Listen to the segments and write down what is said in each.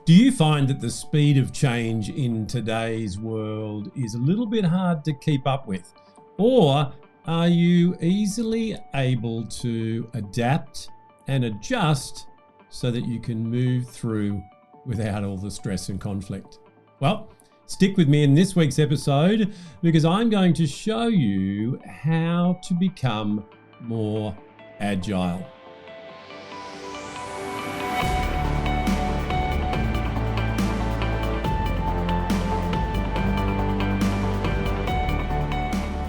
Do you find that the speed of change in today's world is a little bit hard to keep up with? Or are you easily able to adapt and adjust so that you can move through without all the stress and conflict? Well, stick with me in this week's episode because I'm going to show you how to become more agile.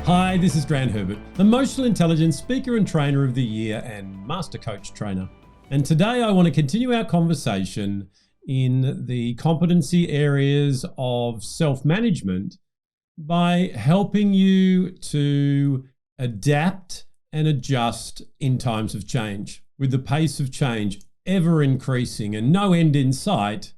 Hi, this is Grant Herbert, Emotional Intelligence Speaker and Trainer of the Year and Master Coach Trainer. And today I want to continue our conversation in the competency areas of self-management by helping you to adapt and adjust in times of change. With the pace of change ever increasing and no end in sight,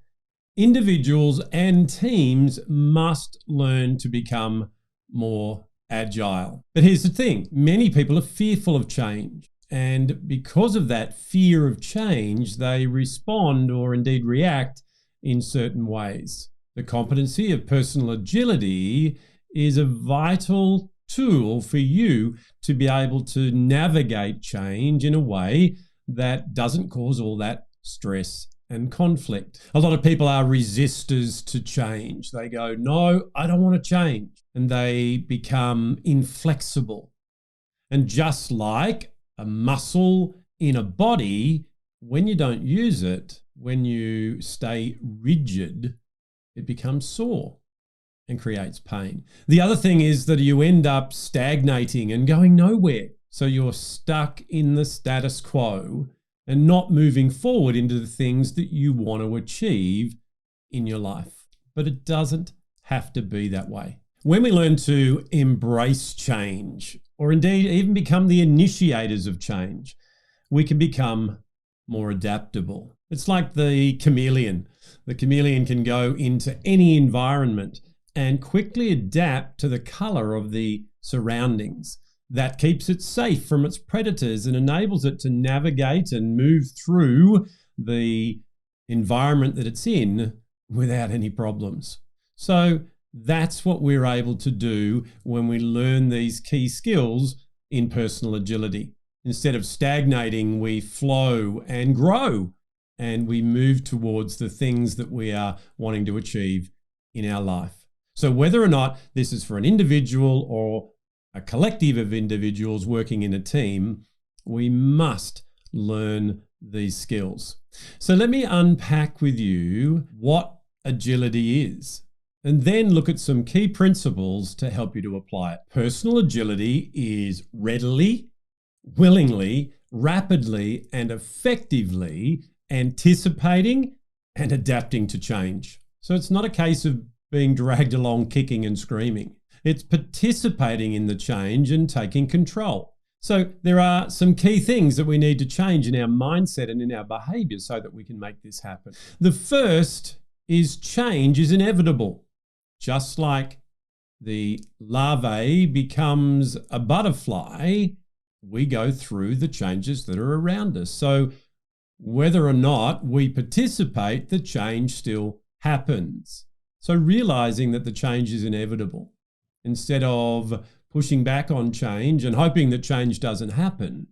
individuals and teams must learn to become more agile. But here's the thing, many people are fearful of change. And because of that fear of change, they respond or indeed react in certain ways. The competency of personal agility is a vital tool for you to be able to navigate change in a way that doesn't cause all that stress and conflict. A lot of people are resistors to change. They go, no, I don't want to change. And they become inflexible. And just like a muscle in a body, when you don't use it, when you stay rigid, it becomes sore and creates pain. The other thing is that you end up stagnating and going nowhere. So you're stuck in the status quo and not moving forward into the things that you want to achieve in your life. But it doesn't have to be that way. When we learn to embrace change, or indeed even become the initiators of change, we can become more adaptable. It's like the chameleon. The chameleon can go into any environment and quickly adapt to the color of the surroundings. That keeps it safe from its predators and enables it to navigate and move through the environment that it's in without any problems. So that's what we're able to do when we learn these key skills in personal agility. Instead of stagnating, we flow and grow, and we move towards the things that we are wanting to achieve in our life. So whether or not this is for an individual or a collective of individuals working in a team, we must learn these skills. So let me unpack with you what agility is, and then look at some key principles to help you to apply it. Personal agility is readily, willingly, rapidly, and effectively anticipating and adapting to change. So it's not a case of being dragged along kicking and screaming. It's participating in the change and taking control. So there are some key things that we need to change in our mindset and in our behavior so that we can make this happen. The first is change is inevitable. Just like the larvae becomes a butterfly, we go through the changes that are around us. So whether or not we participate, the change still happens. So realizing that the change is inevitable, instead of pushing back on change and hoping that change doesn't happen,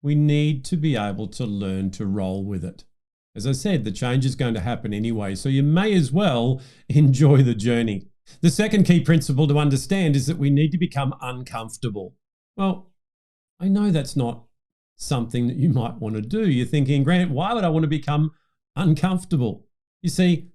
we need to be able to learn to roll with it. As I said, the change is going to happen anyway, so you may as well enjoy the journey. The second key principle to understand is that we need to become uncomfortable. Well, I know that's not something that you might want to do. You're thinking, Grant, why would I want to become uncomfortable? You see,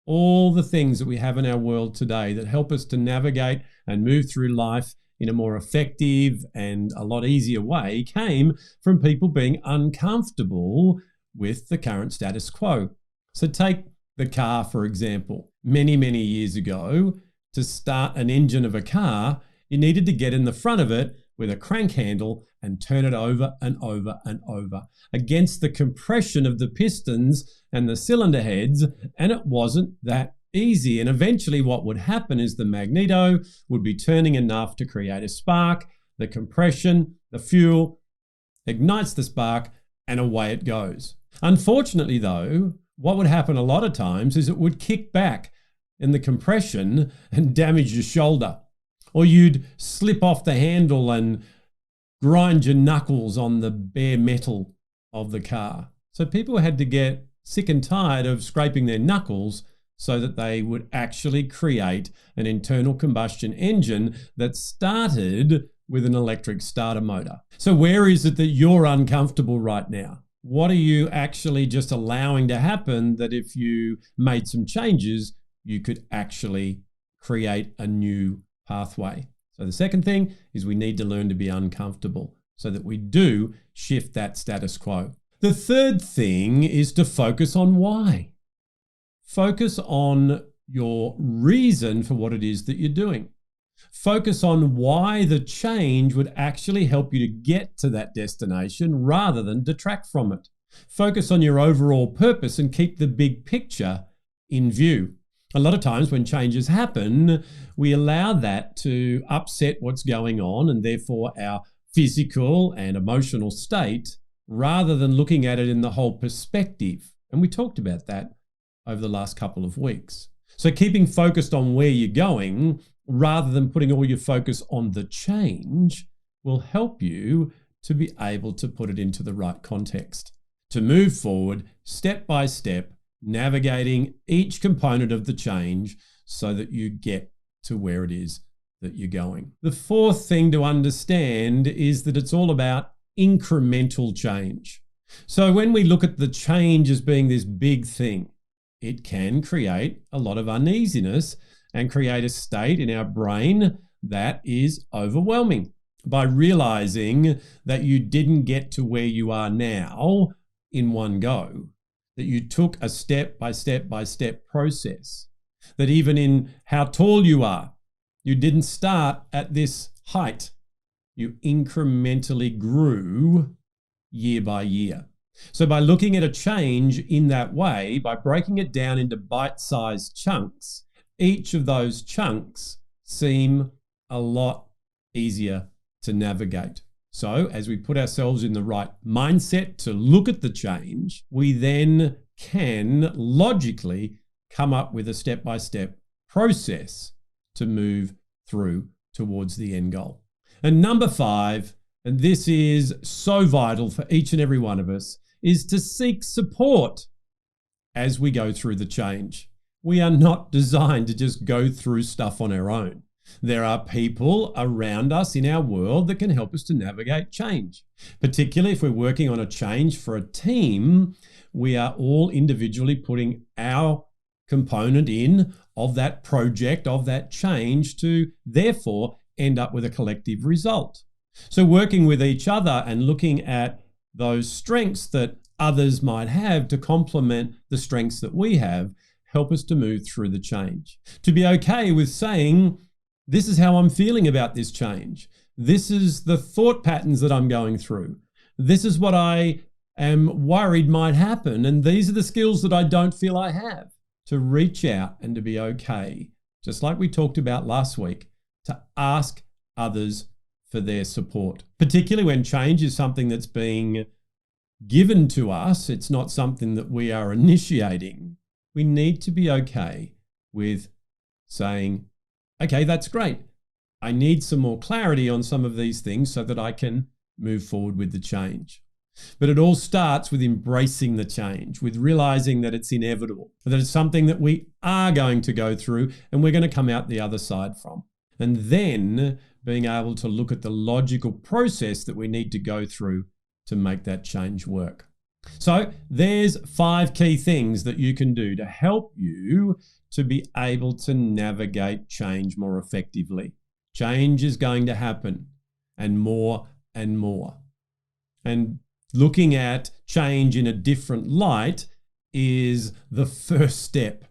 all the things that we have in our world today that help us to navigate and move through life in a more effective and a lot easier way came from people being uncomfortable with the current status quo. So take the car, for example. Many, many years ago, to start an engine of a car, you needed to get in the front of it with a crank handle and turn it over and over and over against the compression of the pistons and the cylinder heads, and it wasn't that easy. And eventually what would happen is the magneto would be turning enough to create a spark, the compression, the fuel, ignites the spark, and away it goes. Unfortunately though, what would happen a lot of times is it would kick back in the compression and damage your shoulder. Or you'd slip off the handle and grind your knuckles on the bare metal of the car. So people had to get sick and tired of scraping their knuckles so that they would actually create an internal combustion engine that started with an electric starter motor. So where is it that you're uncomfortable right now? What are you actually just allowing to happen that if you made some changes, you could actually create a new pathway? So the second thing is we need to learn to be uncomfortable so that we do shift that status quo. The third thing is to focus on why. Focus on your reason for what it is that you're doing. Focus on why the change would actually help you to get to that destination rather than detract from it. Focus on your overall purpose and keep the big picture in view. A lot of times when changes happen, we allow that to upset what's going on and therefore our physical and emotional state rather than looking at it in the whole perspective. And we talked about that over the last couple of weeks. So keeping focused on where you're going rather than putting all your focus on the change will help you to be able to put it into the right context, to move forward step by step, navigating each component of the change so that you get to where it is that you're going. The fourth thing to understand is that it's all about incremental change. So when we look at the change as being this big thing, it can create a lot of uneasiness and create a state in our brain that is overwhelming. By realizing that you didn't get to where you are now in one go, that you took a step by step by step process, that even in how tall you are, you didn't start at this height. You incrementally grew year by year. So by looking at a change in that way, by breaking it down into bite-sized chunks, each of those chunks seem a lot easier to navigate. So as we put ourselves in the right mindset to look at the change, we then can logically come up with a step-by-step process to move through towards the end goal. And number 5, and this is so vital for each and every one of us, is to seek support as we go through the change. We are not designed to just go through stuff on our own. There are people around us in our world that can help us to navigate change. Particularly if we're working on a change for a team, we are all individually putting our component in of that project, of that change, to therefore end up with a collective result. So working with each other and looking at those strengths that others might have to complement the strengths that we have, help us to move through the change. To be okay with saying, this is how I'm feeling about this change. This is the thought patterns that I'm going through. This is what I am worried might happen. And these are the skills that I don't feel I have. To reach out and to be okay, just like we talked about last week, to ask others for their support, particularly when change is something that's being given to us. It's not something that we are initiating. We need to be okay with saying, okay, that's great. I need some more clarity on some of these things so that I can move forward with the change. But it all starts with embracing the change, with realizing that it's inevitable, that it's something that we are going to go through and we're going to come out the other side from. And then being able to look at the logical process that we need to go through to make that change work. So there's 5 key things that you can do to help you to be able to navigate change more effectively. Change is going to happen, and more and more. And looking at change in a different light is the first step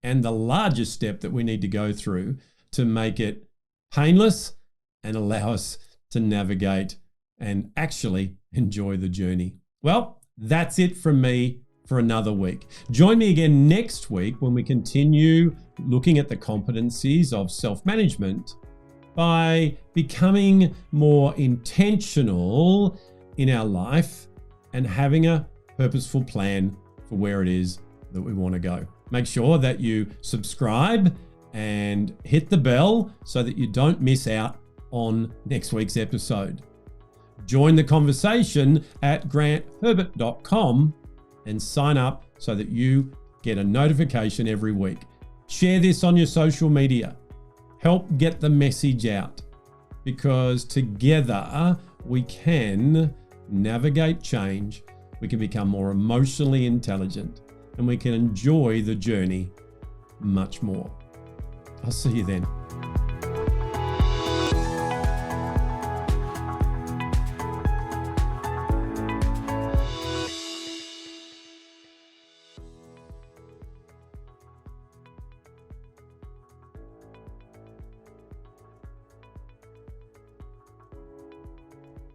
and the largest step that we need to go through to make it painless and allow us to navigate and actually enjoy the journey. Well, that's it from me for another week. Join me again next week when we continue looking at the competencies of self-management by becoming more intentional in our life and having a purposeful plan for where it is that that we want to go. Make sure that you subscribe and hit the bell so that you don't miss out on next week's episode. Join the conversation at grantherbert.com and sign up so that you get a notification every week. Share this on your social media. Help get the message out, because together we can navigate change, we can become more emotionally intelligent, and we can enjoy the journey much more. I'll see you then.